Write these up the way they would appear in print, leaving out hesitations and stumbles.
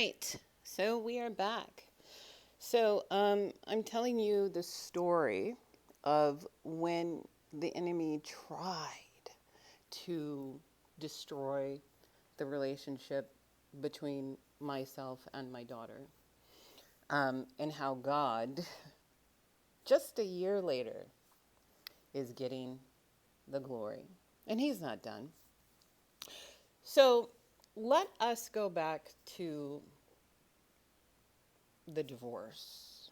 right, so we are back. I'm telling you the story of when the enemy tried to destroy the relationship between myself and my daughter, and how God, just a year later, is getting the glory. And He's not done. So let us go back to the divorce.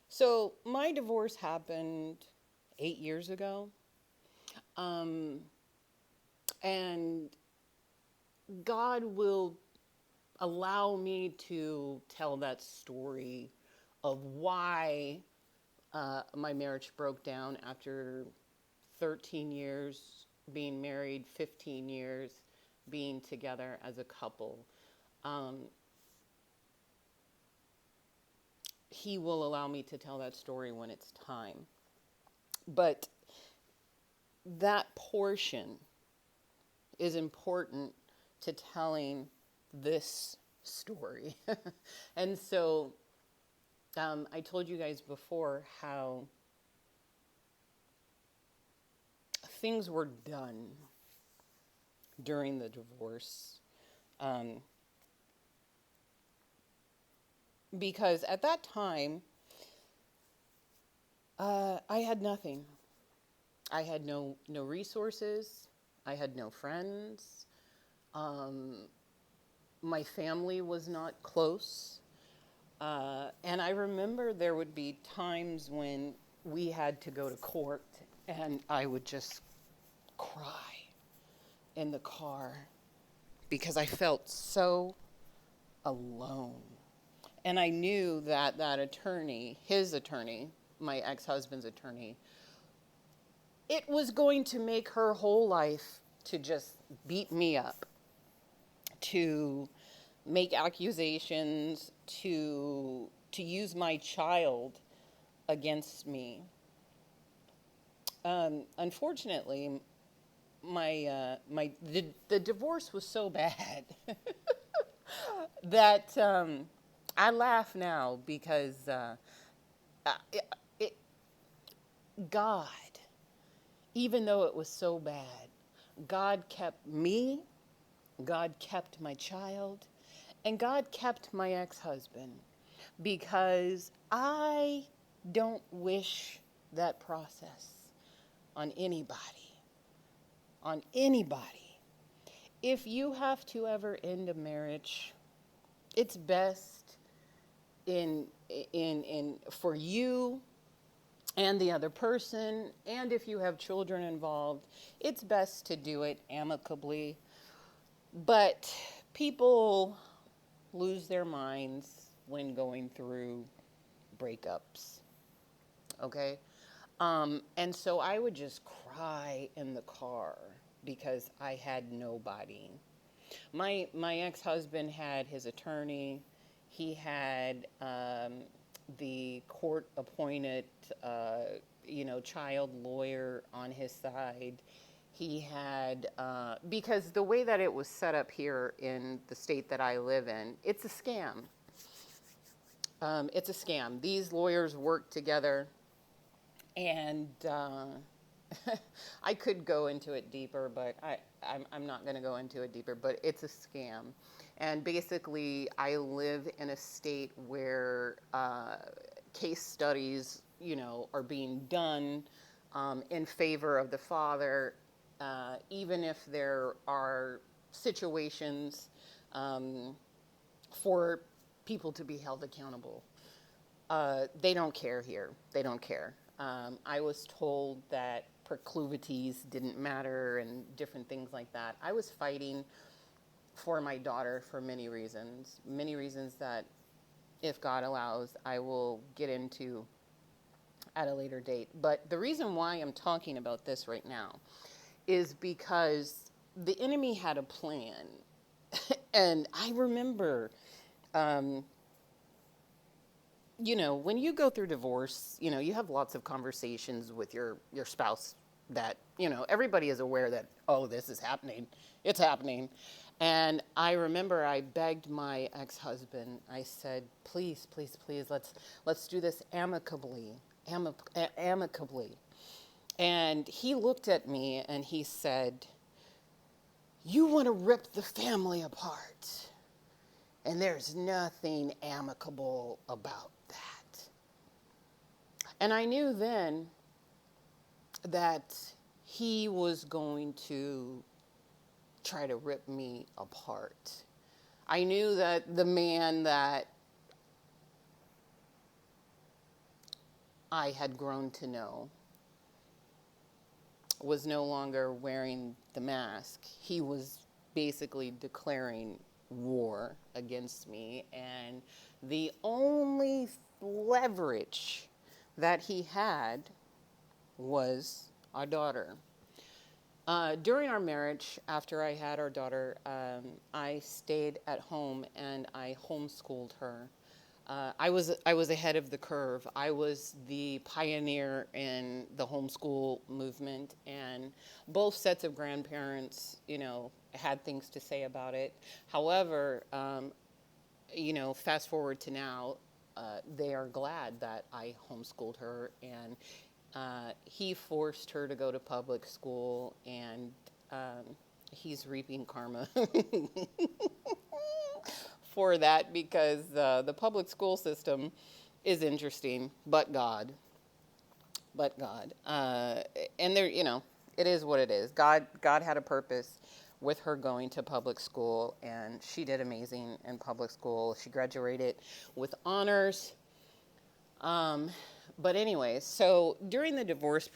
So my divorce happened 8 years ago. Um, and God will allow me to tell that story of why my marriage broke down after 13 years being married, 15 years being together as a couple. Um, he will allow me to tell that story when it's time. But that portion is important to telling this story. And so I told you guys before how things were done during the divorce. Because at that time, I had nothing. I had no resources. I had no friends. My family was not close. And I remember there would be times when we had to go to court and I would just cry in the car because I felt so alone. And I knew that that attorney, his attorney, my ex-husband's attorney, it was going to make her whole life to just beat me up, to make accusations, to use my child against me. Unfortunately, the divorce was so bad that I laugh now because it, it, God, even though it was so bad, God kept me, God kept my child, and God kept my ex-husband, because I don't wish that process on anybody. On anybody. If you have to ever end a marriage, it's best in for you and the other person, and if you have children involved, it's best to do it amicably. But people lose their minds when going through breakups, okay? And so I would just cry in the car because I had nobody. My ex-husband had his attorney. He had the court-appointed, child lawyer on his side. He had, because the way that it was set up here in the state that I live in, it's a scam. It's a scam. These lawyers work together, and I could go into it deeper, but I'm not going to go into it deeper, but it's a scam. And basically, I live in a state where case studies, are being done in favor of the father, even if there are situations for people to be held accountable. They don't care here. They don't care. I was told that proclivities didn't matter and different things like that. I was fighting for my daughter for many reasons that, if God allows, I will get into at a later date. But the reason why I'm talking about this right now is because the enemy had a plan. And I remember, when you go through divorce, you have lots of conversations with your spouse that, everybody is aware that, oh, this is happening. It's happening. And I remember I begged my ex-husband. I said, "Please, please, please, let's do this amicably, amicably." And he looked at me and he said, "You want to rip the family apart, and there's nothing amicable about that." And I knew then that he was going to try to rip me apart. I knew that the man that I had grown to know was no longer wearing the mask. He was basically declaring war against me, and the only leverage that he had was our daughter. During our marriage, after I had our daughter, I stayed at home and I homeschooled her. I was ahead of the curve. I was the pioneer in the homeschool movement, and both sets of grandparents, had things to say about it. However, fast forward to now, they are glad that I homeschooled her, and he forced her to go to public school, and he's reaping karma for that because the public school system is interesting, but God, and there, it is what it is. God had a purpose with her going to public school, and she did amazing in public school. She graduated with honors. But anyway, so during the divorce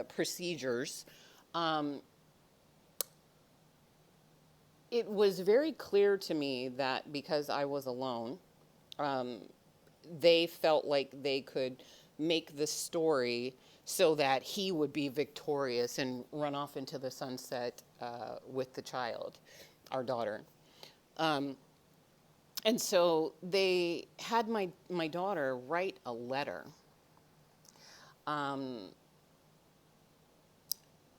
procedures, um, it was very clear to me that because I was alone, um, they felt like they could make the story so that he would be victorious and run off into the sunset with the child, our daughter. Um, and so they had my daughter write a letter um,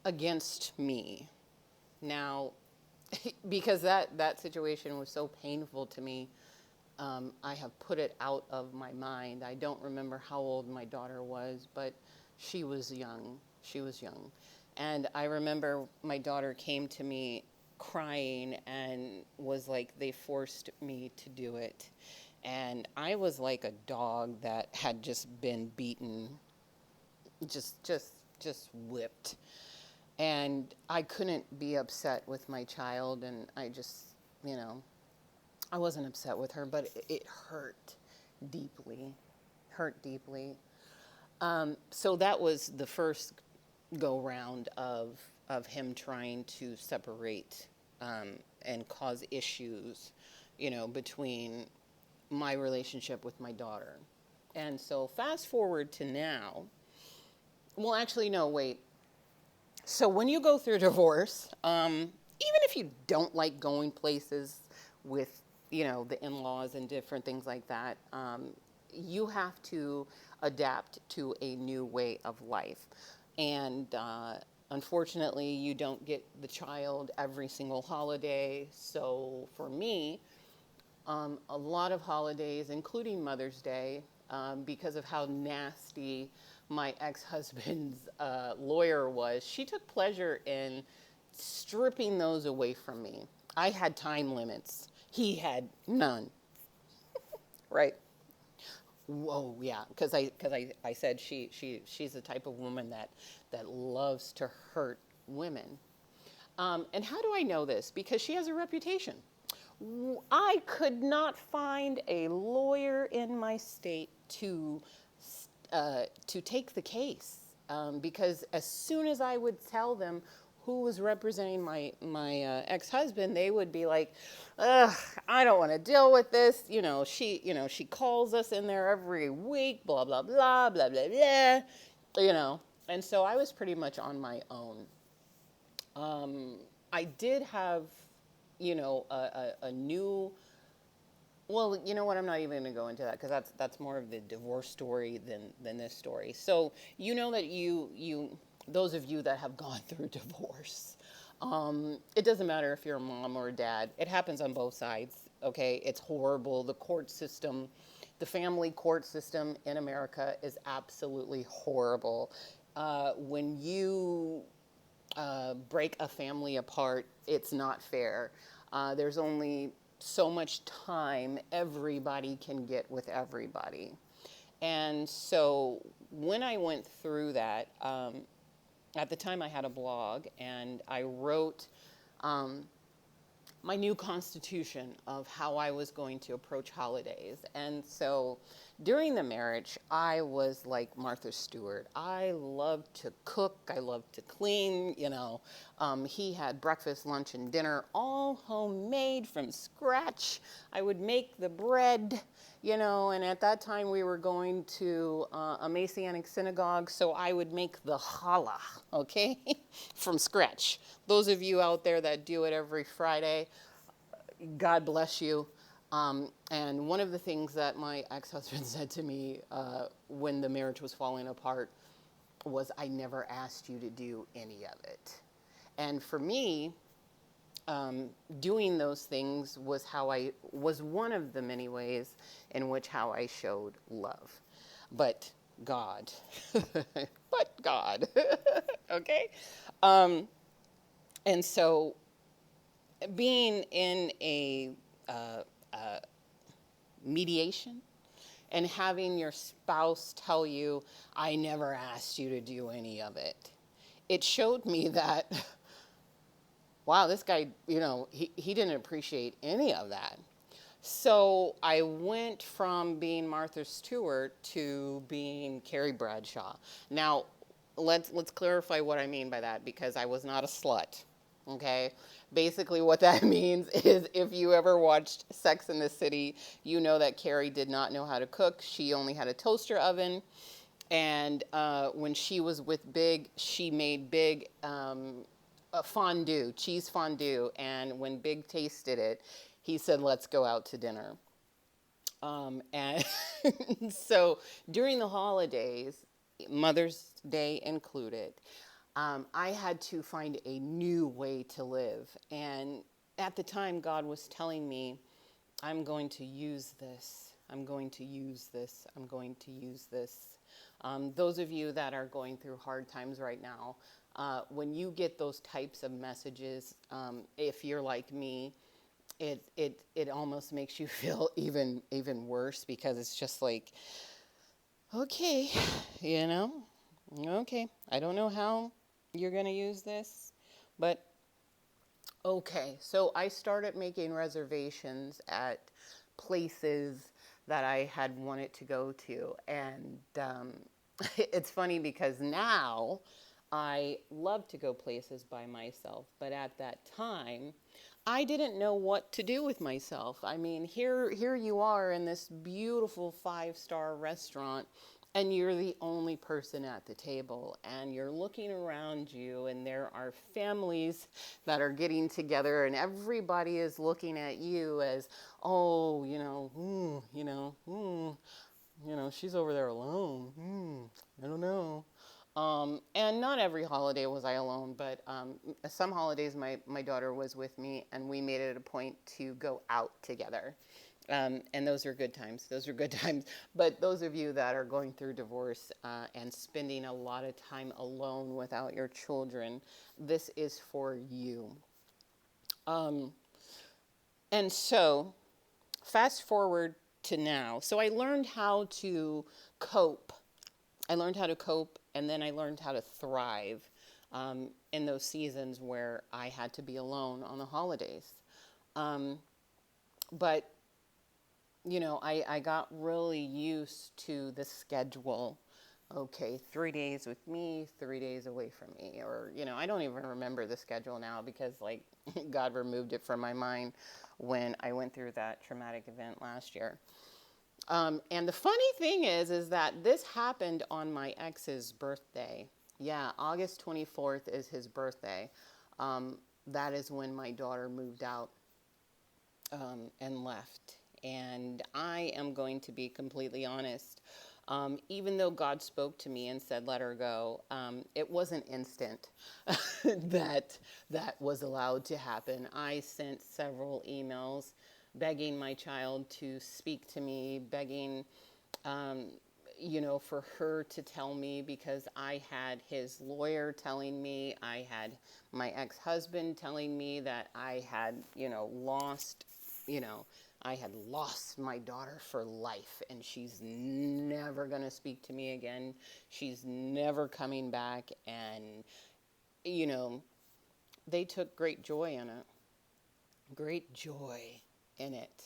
against me. Now, because that situation was so painful to me, I have put it out of my mind. I don't remember how old my daughter was, but she was young. She was young. And I remember my daughter came to me crying and was like, they forced me to do it. And I was like a dog that had just been beaten, just whipped. And I couldn't be upset with my child, and I just, I wasn't upset with her, but it hurt deeply, hurt deeply. So that was the first go round of him trying to separate and cause issues, between my relationship with my daughter. And so fast forward to now. Well, actually, no, wait. So when you go through divorce, even if you don't like going places with, the in-laws and different things like that, you have to adapt to a new way of life. And unfortunately, you don't get the child every single holiday. So for me, a lot of holidays, including Mother's Day, because of how nasty my ex-husband's lawyer was. She took pleasure in stripping those away from me. I had time limits. He had none, right? Whoa, yeah, because I said she's the type of woman that loves to hurt women. And how do I know this? Because she has a reputation. I could not find a lawyer in my state to take the case, because as soon as I would tell them who was representing my ex-husband, they would be like, "Ugh, I don't want to deal with this. She calls us in there every week, blah blah blah blah blah blah, And so I was pretty much on my own. I did have, a new. Well, you know what? I'm not even going to go into that because that's more of the divorce story than this story. So you know that you those of you that have gone through divorce, It doesn't matter if you're a mom or a dad. It happens on both sides. Okay, it's horrible. The court system, the family court system in America is absolutely horrible. When you break a family apart, it's not fair. There's only so much time everybody can get with everybody. And so when I went through that, at the time I had a blog and I wrote um, my new constitution of how I was going to approach holidays. And so during the marriage, I was like Martha Stewart. I loved to cook, I loved to clean, you know. He had breakfast, lunch, and dinner, all homemade from scratch. I would make the bread, you know, and at that time we were going to a Messianic synagogue, so I would make the challah, okay, from scratch. Those of you out there that do it every Friday, God bless you. And one of the things that my ex-husband said to me when the marriage was falling apart was, I never asked you to do any of it. And for me, doing those things was one of the many ways in which how I showed love. But God, but God, okay? And so being in a mediation and having your spouse tell you, I never asked you to do any of it, it showed me that, wow, this guy, you know, he didn't appreciate any of that. So I went from being Martha Stewart to being Carrie Bradshaw. Now, let's clarify what I mean by that, because I was not a slut. Okay? Basically what that means is, if you ever watched Sex and the City, you know that Carrie did not know how to cook. She only had a toaster oven. And when she was with Big, she made Big a fondue, cheese fondue. And when Big tasted it, he said, let's go out to dinner. And so during the holidays, Mother's Day included, I had to find a new way to live. And at the time, God was telling me, I'm going to use this. I'm going to use this. I'm going to use this. Those of you that are going through hard times right now, when you get those types of messages, if you're like me, it almost makes you feel even worse, because it's just like, okay, you know, okay, I don't know how you're going to use this, but okay. So I started making reservations at places that I had wanted to go to. And it's funny because now I love to go places by myself. But at that time, I didn't know what to do with myself. I mean, here you are in this beautiful 5-star restaurant, and you're the only person at the table, and you're looking around you, and there are families that are getting together, and everybody is looking at you as, oh, she's over there alone. I don't know. And not every holiday was I alone, but some holidays my daughter was with me, and we made it a point to go out together. And those are good times. Those are good times. But those of you that are going through divorce and spending a lot of time alone without your children, this is for you. And so, fast forward to now. So I learned how to cope. I learned how to cope, and then I learned how to thrive in those seasons where I had to be alone on the holidays. But you know, I got really used to the schedule. Okay, 3 days with me, 3 days away from me. Or, you know, I don't even remember the schedule now, because, like, God removed it from my mind when I went through that traumatic event last year. And the funny thing is that this happened on my ex's birthday. Yeah, August 24th is his birthday. That is when my daughter moved out and left. And I am going to be completely honest. Even though God spoke to me and said, let her go, it wasn't instant that that was allowed to happen. I sent several emails begging my child to speak to me, begging, um, for her to tell me, because I had his lawyer telling me, I had my ex-husband telling me that I had, lost, you know, I had lost my daughter for life, and she's never going to speak to me again. She's never coming back. And, you know, they took great joy in it, great joy in it.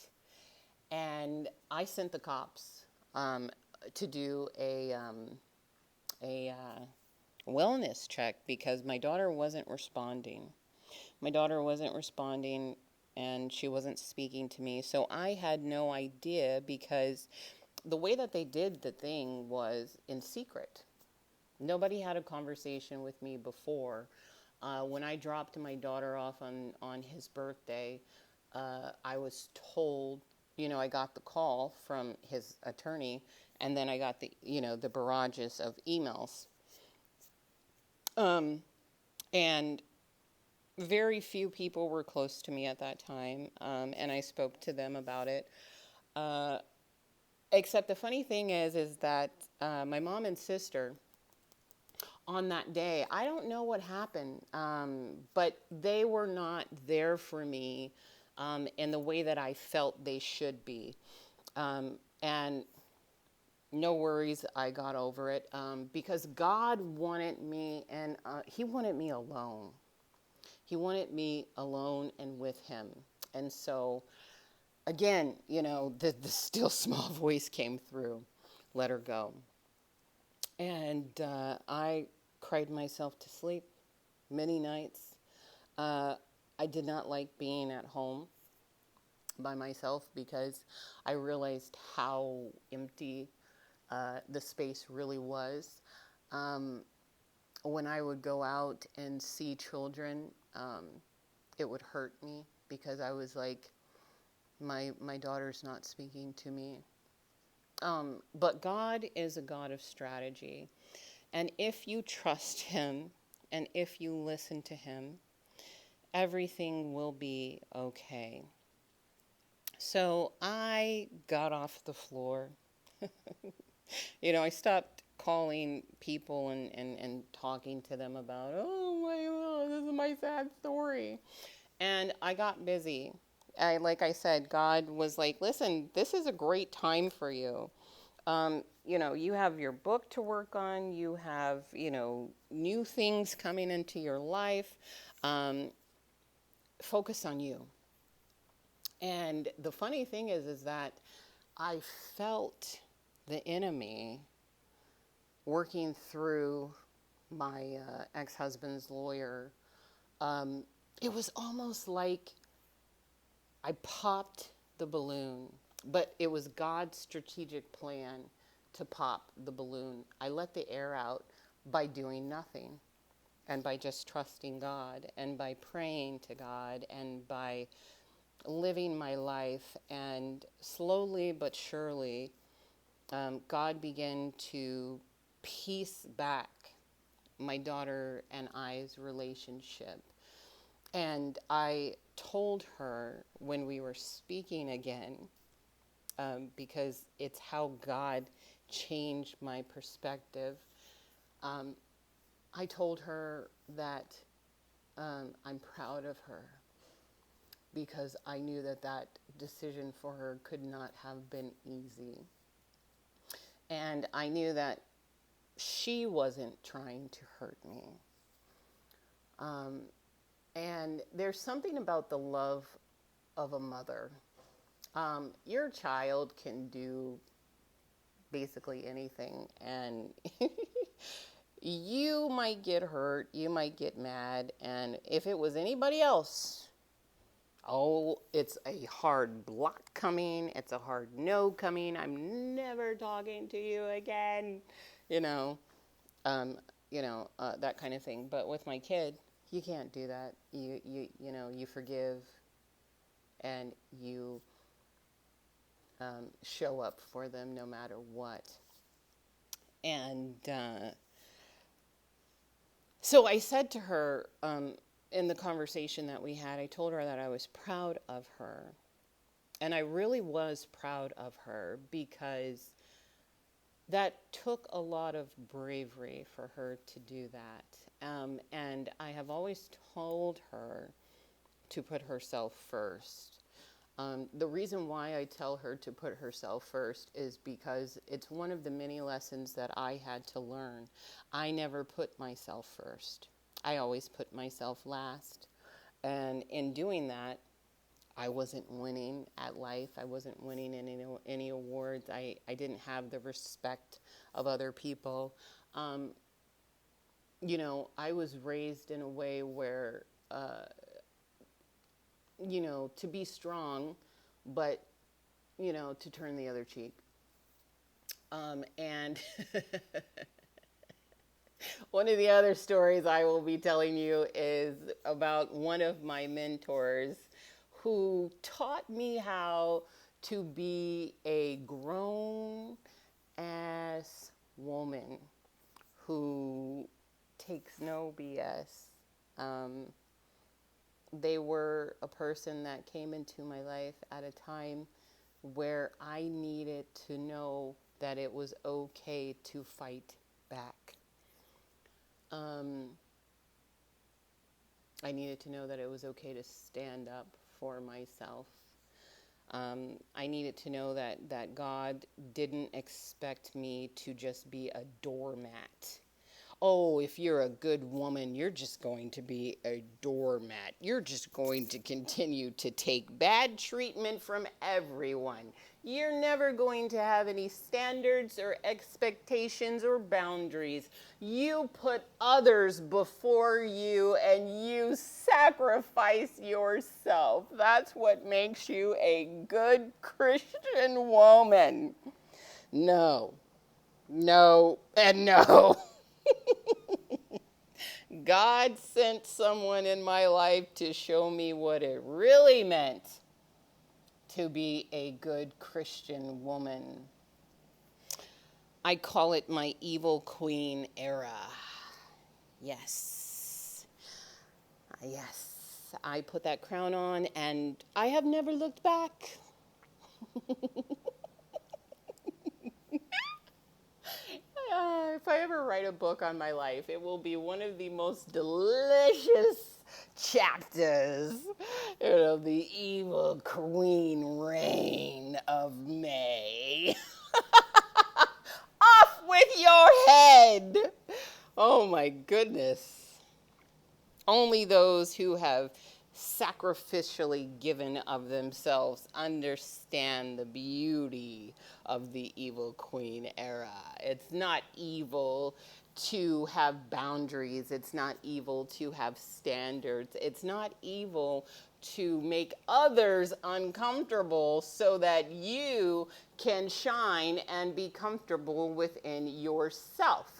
And I sent the cops um, to do a wellness check because my daughter wasn't responding. My daughter wasn't responding and she wasn't speaking to me. So I had no idea, because the way that they did the thing was in secret. Nobody had a conversation with me before. When I dropped my daughter off on his birthday, I was told, I got the call from his attorney, and then I got the barrages of emails. And very few people were close to me at that time, and I spoke to them about it. Except the funny thing is that my mom and sister, on that day, I don't know what happened, but they were not there for me in the way that I felt they should be. And no worries, I got over it, because God wanted me, and He wanted me alone. He wanted me alone and with Him. And so, again, the still small voice came through, let her go. And I cried myself to sleep many nights. I did not like being at home by myself because I realized how empty the space really was. When I would go out and see children, it would hurt me because I was like, my daughter's not speaking to me. But God is a God of strategy. And if you trust Him and if you listen to Him, everything will be okay. So I got off the floor. I stopped calling people and talking to them about, oh my God, this is my sad story. And I got busy. Like I said, God was like, listen, this is a great time for you. You have your book to work on. You have, new things coming into your life. Focus on you. And the funny thing is that I felt the enemy working through my ex-husband's lawyer. It was almost like I popped the balloon, but it was God's strategic plan to pop the balloon. I let the air out by doing nothing, and by just trusting God, and by praying to God, and by living my life. And slowly but surely, God began to piece back my daughter and I's relationship. And I told her when we were speaking again, because it's how God changed my perspective. I told her that I'm proud of her because I knew that decision for her could not have been easy. And I knew that she wasn't trying to hurt me. And there's something about the love of a mother. Your child can do basically anything, and you might get hurt, you might get mad, and if it was anybody else, oh, it's a hard block coming, it's a hard no coming, I'm never talking to you again, you know, that kind of thing. But with my kid, you can't do that. You forgive, and you show up for them no matter what. And so I said to her, in the conversation that we had, I told her that I was proud of her. And I really was proud of her because that took a lot of bravery for her to do that. And I have always told her to put herself first. The reason why I tell her to put herself first is because it's one of the many lessons that I had to learn. I never put myself first. I always put myself last. And in doing that, I wasn't winning at life. I wasn't winning any awards. I didn't have the respect of other people. I was raised in a way where, to be strong, but, to turn the other cheek. And one of the other stories I will be telling you is about one of my mentors who taught me how to be a grown ass woman who takes no BS. They were a person that came into my life at a time where I needed to know that it was okay to fight back. I needed to know that it was okay to stand up for myself. I needed to know that God didn't expect me to just be a doormat. Oh, if you're a good woman, you're just going to be a doormat. You're just going to continue to take bad treatment from everyone. You're never going to have any standards or expectations or boundaries. You put others before you and you sacrifice yourself. That's what makes you a good Christian woman. No, and no. God sent someone in my life to show me what it really meant to be a good Christian woman. I call it my evil queen era. Yes. Yes. I put that crown on and I have never looked back. If I ever write a book on my life, it will be one of the most delicious chapters of the evil queen reign of May. Off with your head! Oh my goodness. Only those who have sacrificially given of themselves understand the beauty of the evil queen era. It's not evil to have boundaries. It's not evil to have standards. It's not evil to make others uncomfortable so that you can shine and be comfortable within yourself.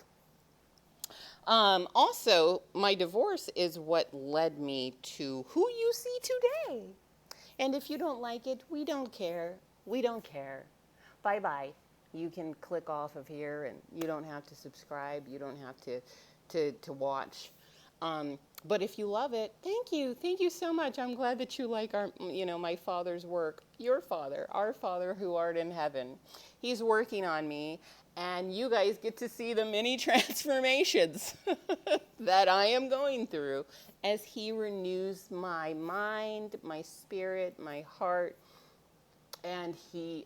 Also, my divorce is what led me to who you see today. And if you don't like it, we don't care. We don't care. Bye-bye. You can click off of here and you don't have to subscribe. You don't have to watch. But if you love it, thank you. Thank you so much. I'm glad that you like my Father's work. Your Father, our Father who art in heaven. He's working on me. And you guys get to see the many transformations that I am going through as he renews my mind, my spirit, my heart, and he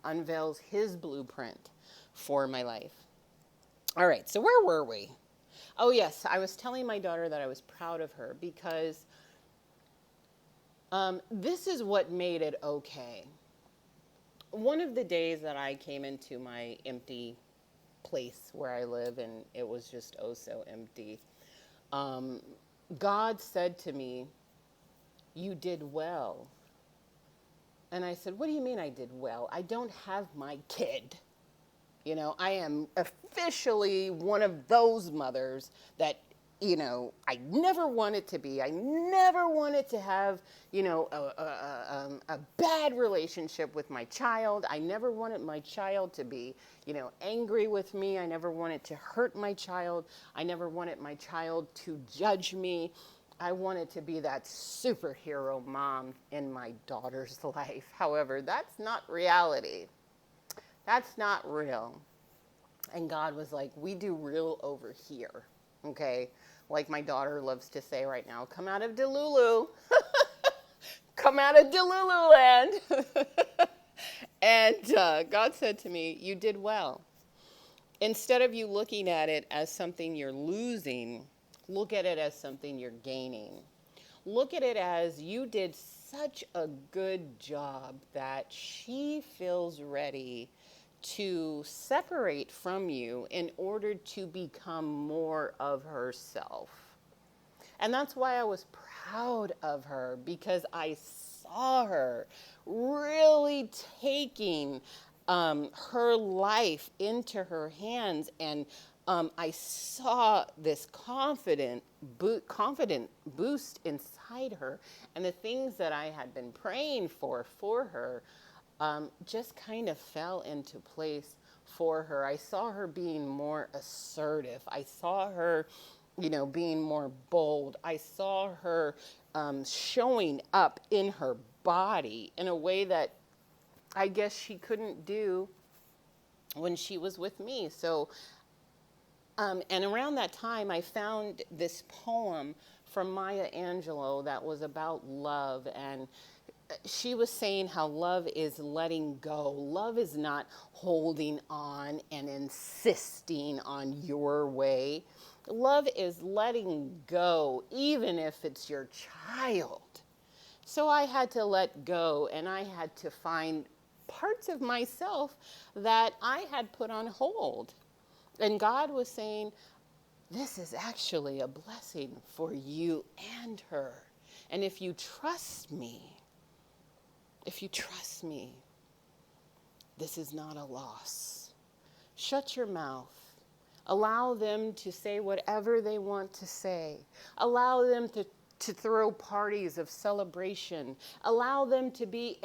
unveils his blueprint for my life. All right, so where were we? Oh, yes, I was telling my daughter that I was proud of her because this is what made it okay. One of the days that I came into my empty place where I live, and it was just oh so empty, God said to me, "You did well." And I said, "What do you mean I did well? I don't have my kid. I am officially one of those mothers that I never wanted to be. I never wanted to have, a bad relationship with my child. I never wanted my child to be, angry with me. I never wanted to hurt my child. I never wanted my child to judge me. I wanted to be that superhero mom in my daughter's life. However, that's not reality. That's not real. And God was like, we do real over here. Okay? Like my daughter loves to say right now, come out of Delulu. Come out of Delulu land. And God said to me, you did well. Instead of you looking at it as something you're losing, look at it as something you're gaining. Look at it as you did such a good job that she feels ready to separate from you in order to become more of herself. And that's why I was proud of her, because I saw her really taking her life into her hands, and I saw this confident boost inside her, and the things that I had been praying for her just kind of fell into place for her. I saw her being more assertive. I saw her, being more bold. I saw her showing up in her body in a way that I guess she couldn't do when she was with me. So, and around that time, I found this poem from Maya Angelou that was about love, and she was saying how love is letting go. Love is not holding on and insisting on your way. Love is letting go, even if it's your child. So I had to let go, and I had to find parts of myself that I had put on hold. And God was saying, this is actually a blessing for you and her. And if you trust me, this is not a loss. Shut your mouth. Allow them to say whatever they want to say. Allow them to throw parties of celebration. Allow them to be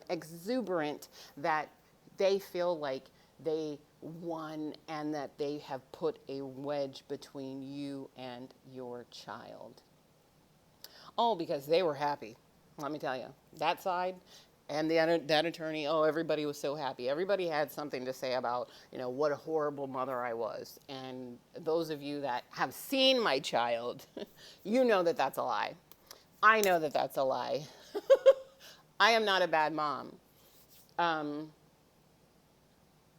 exuberant, that they feel like they won and that they have put a wedge between you and your child. Oh, because they were happy. Let me tell you, that side and that attorney, everybody was so happy. Everybody had something to say about, what a horrible mother I was. And those of you that have seen my child, you know that that's a lie. I know that that's a lie. I am not a bad mom.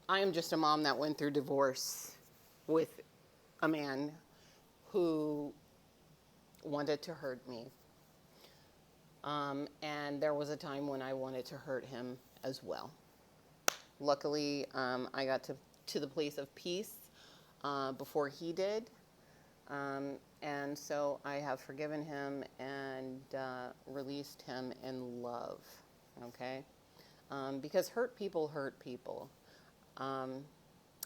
I am just a mom that went through divorce with a man who wanted to hurt me. And there was a time when I wanted to hurt him as well. Luckily, I got to the place of peace before he did. And so I have forgiven him and released him in love, okay? Because hurt people hurt people. And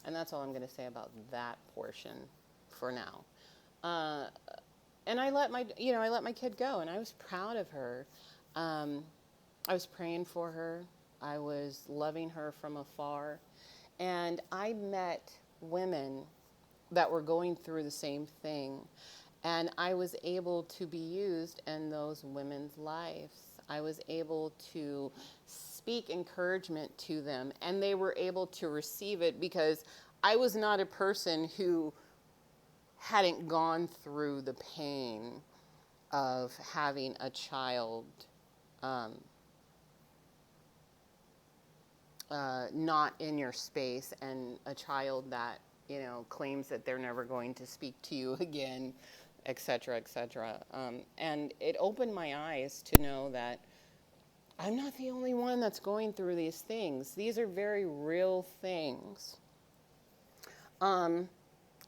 that's all I'm going to say about that portion for now. And I let my kid go, and I was proud of her. I was praying for her. I was loving her from afar. And I met women that were going through the same thing. And I was able to be used in those women's lives. I was able to speak encouragement to them, and they were able to receive it, because I was not a person who hadn't gone through the pain of having a child not in your space, and a child that, claims that they're never going to speak to you again, et cetera, et cetera. And it opened my eyes to know that I'm not the only one that's going through these things. These are very real things. And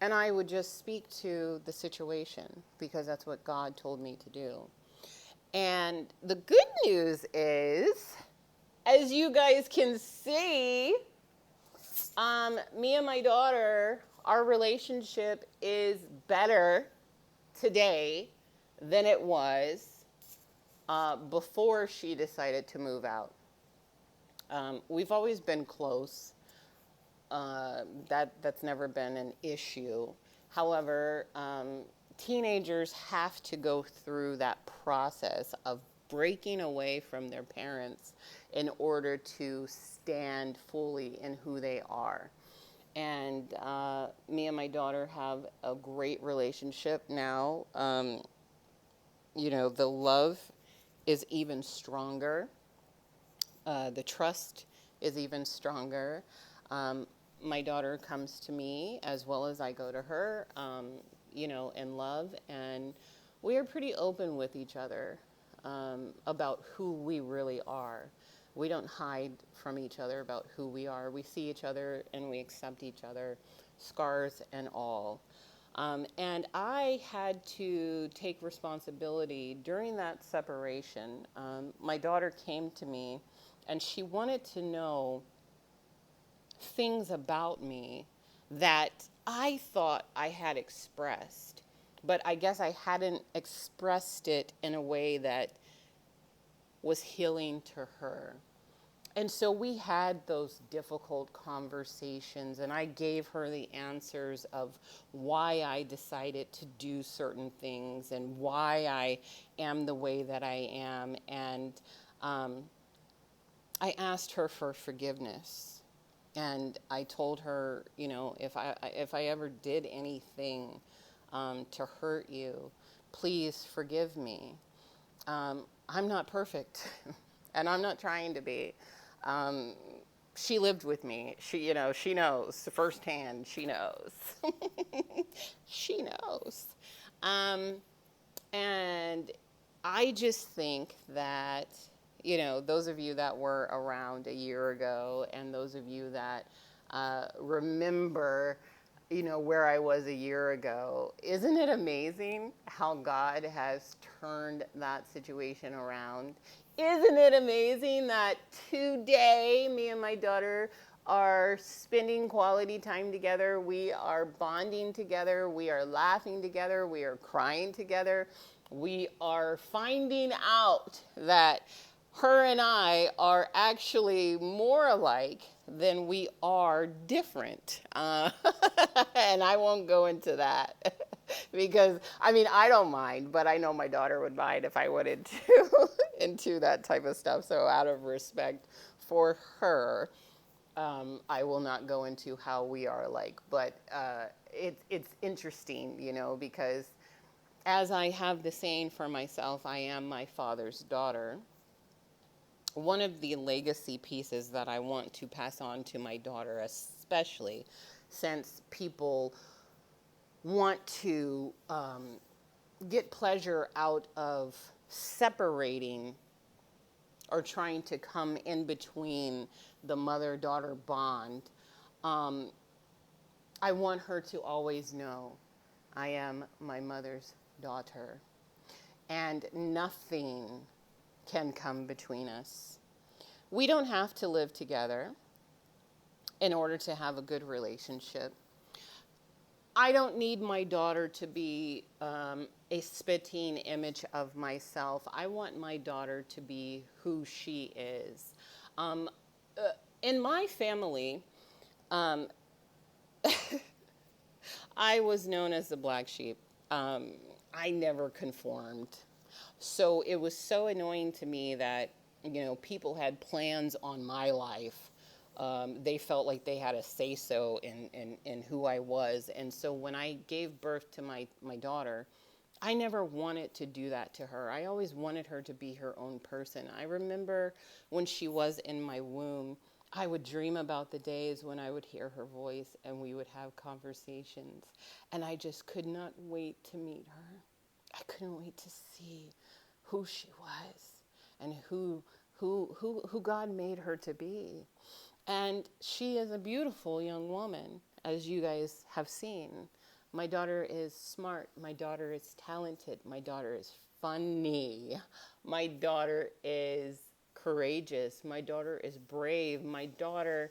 I would just speak to the situation, because that's what God told me to do. And the good news is, as you guys can see, me and my daughter Our relationship is better today than it was before she decided to move out. We've always been close. That's never been an issue. However, teenagers have to go through that process of breaking away from their parents in order to stand fully in who they are. And me and my daughter have a great relationship now. The love is even stronger. The trust is even stronger. Um, my daughter comes to me as well as I go to her, in love. And we are pretty open with each other about who we really are. We don't hide from each other about who we are. We see each other and we accept each other, scars and all. And I had to take responsibility during that separation. My daughter came to me and she wanted to know things about me that I thought I had expressed, but I guess I hadn't expressed it in a way that was healing to her. And so we had those difficult conversations, and I gave her the answers of why I decided to do certain things and why I am the way that I am. And I asked her for forgiveness. And I told her, if I ever did anything to hurt you, please forgive me. I'm not perfect, and I'm not trying to be. Um, she lived with me. She knows firsthand. She knows. She knows. Um, and I just think that, those of you that were around a year ago and those of you that remember, where I was a year ago, isn't it amazing how God has turned that situation around? Isn't it amazing that today me and my daughter are spending quality time together? We are bonding together. We are laughing together. We are crying together. We are finding out that her and I are actually more alike than we are different. And I won't go into that because, I don't mind, but I know my daughter would mind if I went into that type of stuff. So out of respect for her, I will not go into how we are alike. But it's interesting, because as I have the saying for myself, I am my father's daughter. One of the legacy pieces that I want to pass on to my daughter, especially since people want to get pleasure out of separating or trying to come in between the mother-daughter bond, I want her to always know I am my mother's daughter, and nothing can come between us. We don't have to live together in order to have a good relationship. I don't need my daughter to be a spitting image of myself. I want my daughter to be who she is. Um, in my family, um, I was known as the black sheep. I never conformed. So it was so annoying to me that, people had plans on my life. They felt like they had a say-so in who I was. And so when I gave birth to my daughter, I never wanted to do that to her. I always wanted her to be her own person. I remember when she was in my womb, I would dream about the days when I would hear her voice and we would have conversations. And I just could not wait to meet her. I couldn't wait to see who she was and who God made her to be. And she is a beautiful young woman, as you guys have seen. My daughter is smart. My daughter is talented. My daughter is funny. My daughter is courageous. My daughter is brave. My daughter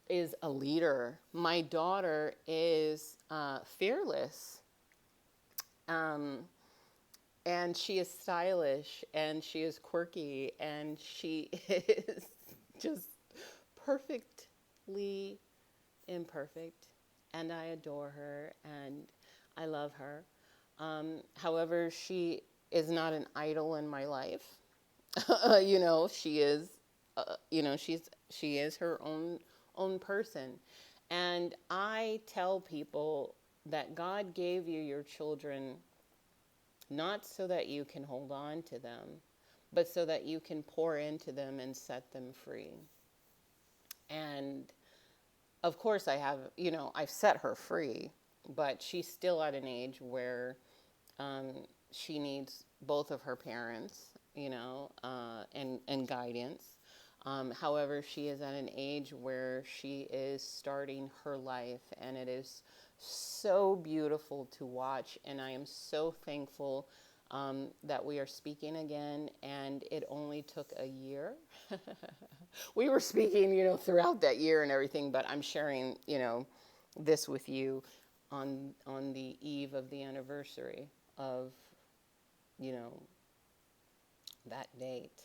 is a leader. My daughter is fearless. Um, and she is stylish and she is quirky and she is just perfectly imperfect. And I adore her and I love her. However, she is not an idol in my life. She is, she is her own person. And I tell people that God gave you your children not so that you can hold on to them, but so that you can pour into them and set them free. And of course, I've set her free, but she's still at an age where um, she needs both of her parents, and guidance. However, she is at an age where she is starting her life, and it is so beautiful to watch. And I am so thankful that we are speaking again, and it only took a year. We were speaking, throughout that year and everything, but I'm sharing, this with you on the eve of the anniversary of, you know, that date.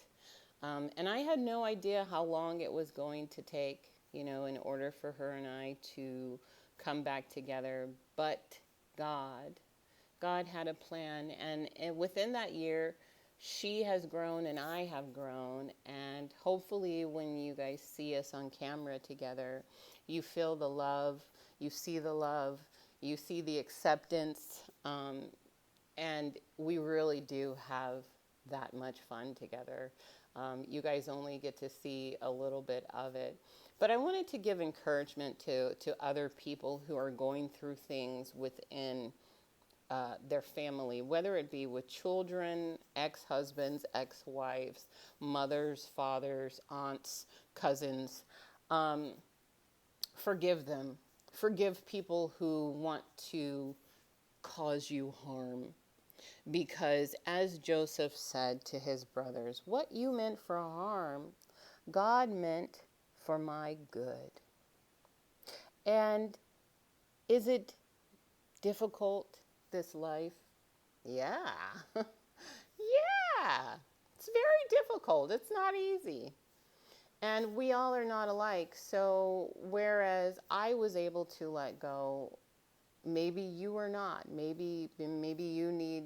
And I had no idea how long it was going to take, in order for her and I to come back together. But God, God had a plan. And within that year, she has grown and I have grown. And hopefully, when you guys see us on camera together, you feel the love, you see the love, you see the acceptance. And we really do have that much fun together. You guys only get to see a little bit of it. But I wanted to give encouragement to other people who are going through things within their family, whether it be with children, ex-husbands, ex-wives, mothers, fathers, aunts, cousins. Um, Forgive them. Forgive people who want to cause you harm. Because as Joseph said to his brothers, what you meant for harm, God meant for my good. And is it difficult, this life? Yeah. Yeah. It's very difficult. It's not easy. And we all are not alike. So whereas I was able to let go, maybe you are not. Maybe you need,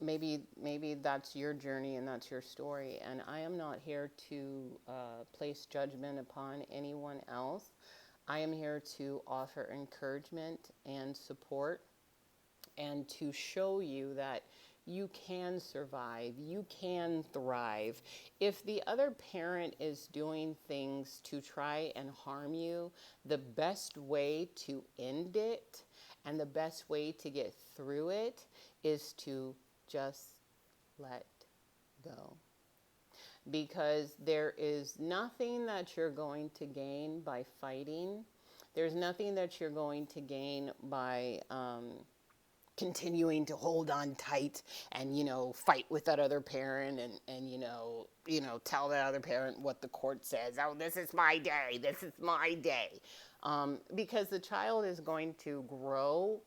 maybe that's your journey and that's your story. And I am not here to place judgment upon anyone else. I am here to offer encouragement and support and to show you that you can survive, you can thrive. If the other parent is doing things to try and harm you, the best way to end it and the best way to get through it is to just let go. Because there is nothing that you're going to gain by fighting. There's nothing that you're going to gain by continuing to hold on tight and fight with that other parent and tell that other parent what the court says. Oh, this is my day, this is my day. Because the child is going to grow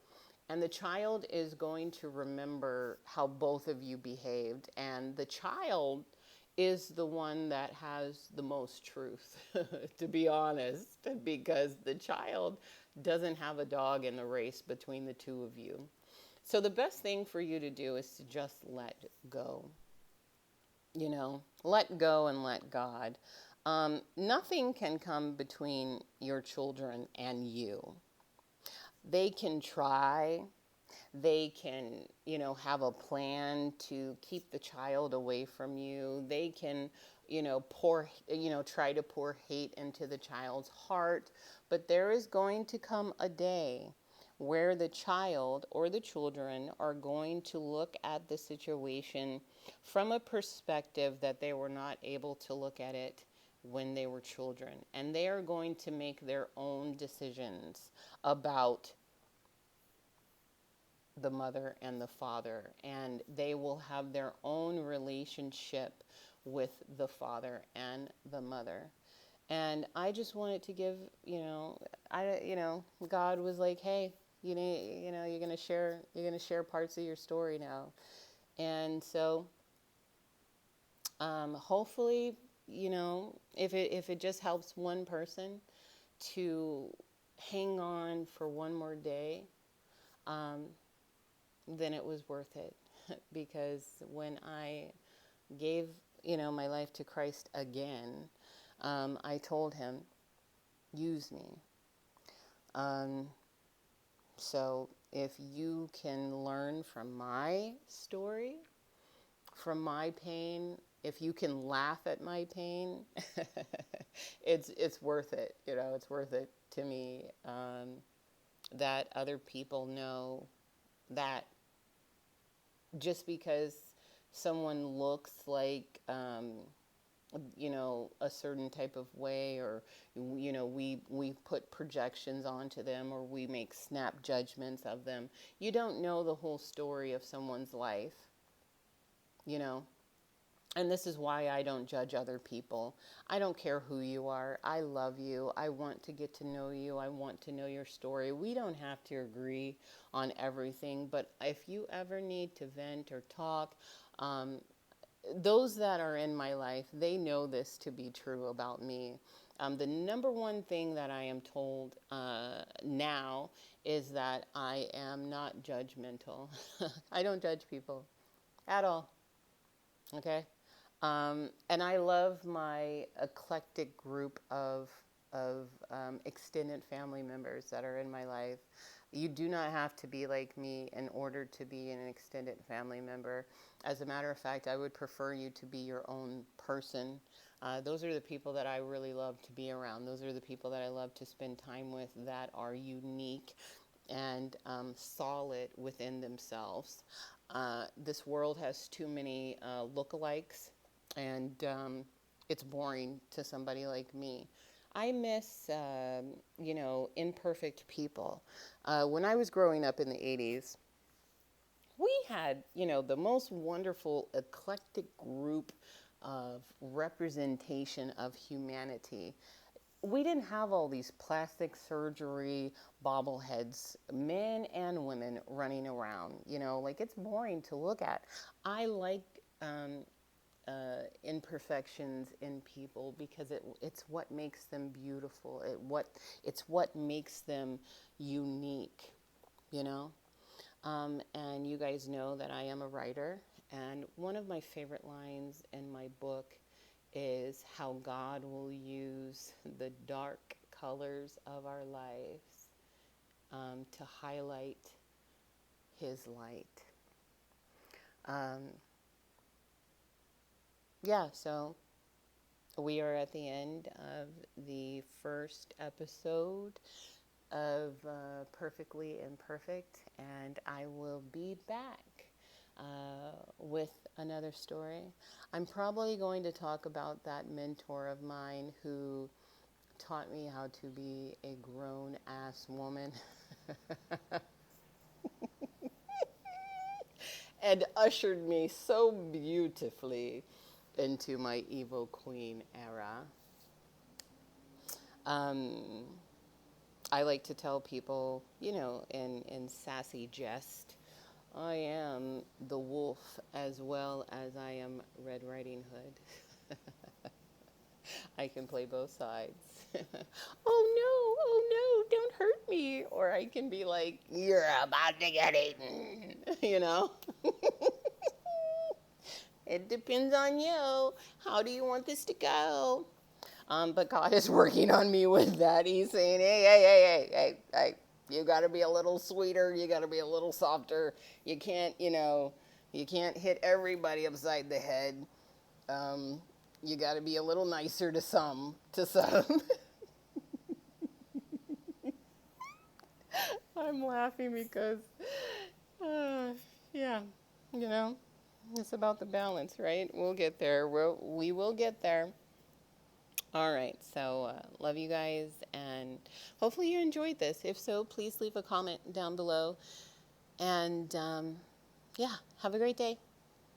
and the child is going to remember how both of you behaved, and the child is the one that has the most truth, to be honest, because the child doesn't have a dog in the race between the two of you. So the best thing for you to do is to just let go. Let go and let God. Nothing can come between your children and you. They can try. They can, have a plan to keep the child away from you. They can, try to pour hate into the child's heart. But there is going to come a day where the child or the children are going to look at the situation from a perspective that they were not able to look at it when they were children. And they are going to make their own decisions about the mother and the father, and they will have their own relationship with the father and the mother. And I just wanted to give, God was like, hey, you're gonna share parts of your story now. And so, hopefully, if it just helps one person to hang on for one more day, um, then it was worth it. Because when I gave, my life to Christ again, I told him, use me. Um, so if you can learn from my story, from my pain, if you can laugh at my pain, it's worth it. It's worth it to me, that other people know that just because someone looks like, a certain type of way, or, we put projections onto them, or we make snap judgments of them. You don't know the whole story of someone's life, you know. And this is why I don't judge other people. I don't care who you are. I love you. I want to get to know you. I want to know your story. We don't have to agree on everything, but if you ever need to vent or talk, um, those that are in my life, they know this to be true about me. The number one thing that I am told now is that I am not judgmental. I don't judge people at all. Okay? And I love my eclectic group of extended family members that are in my life. You do not have to be like me in order to be an extended family member. As a matter of fact, I would prefer you to be your own person. Those are the people that I really love to be around. Those are the people that I love to spend time with, that are unique and solid within themselves. This world has too many lookalikes, and it's boring to somebody like me. I miss, imperfect people. When I was growing up in the 80s, we had, the most wonderful eclectic group of representation of humanity. We didn't have all these plastic surgery bobbleheads, men and women running around. Like, it's boring to look at. I like imperfections in people because it's what makes them beautiful. It's what makes them unique. You know. And you guys know that I am a writer, and one of my favorite lines in my book is how God will use the dark colors of our lives to highlight his light. Um, yeah, so we are at the end of the first episode of Perfectly Imperfect, and I will be back with another story. I'm probably going to talk about that mentor of mine who taught me how to be a grown-ass woman and ushered me so beautifully into my evil queen era. Um, I like to tell people, in sassy jest, I am the wolf as well as I am Red Riding Hood. I can play both sides. Oh no, don't hurt me. Or I can be like, you're about to get eaten, It depends on you. How do you want this to go? But God is working on me with that. He's saying, hey, you got to be a little sweeter. You got to be a little softer. You can't, you can't hit everybody upside the head. You got to be a little nicer to some. I'm laughing because, yeah, it's about the balance, right? We'll get there. We will get there. All right, so love you guys, and hopefully you enjoyed this. If so, please leave a comment down below, and yeah, have a great day.